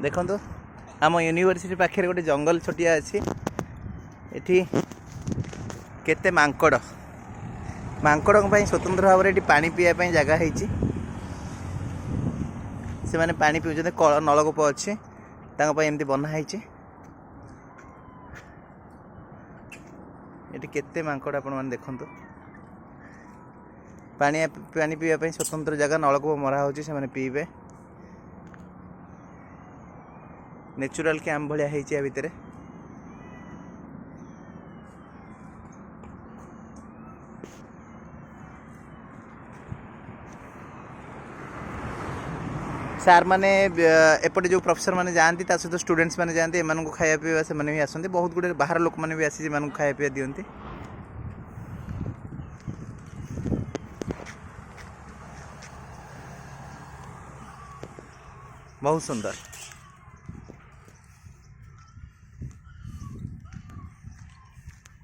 देखो आम यूनिवर्सिटी पाखे गोटे जंगल छोटिया अच्छी एठी केते मांकड़ स्वतंत्र भाव में पानी पीवाई जगह से माने पानी पीछे कल नलकूप अच्छी एमती बनाई ये केते मांकड़ आपण मैंने देखु पानी पानी पीवाई स्वतंत्र जगह नलकूप मरा हो पीबे नेचुरल कैंप भाया है भितर सार मैंने एपटे जो प्रोफेसर मैंने जाती सहित स्टूडेंट्स मैंने जाती एम खाया पीवा से भी आसती बहुत गुड़े बाहर लोक मैंने भी आसी खाया पीवा दिखती बहुत सुंदर।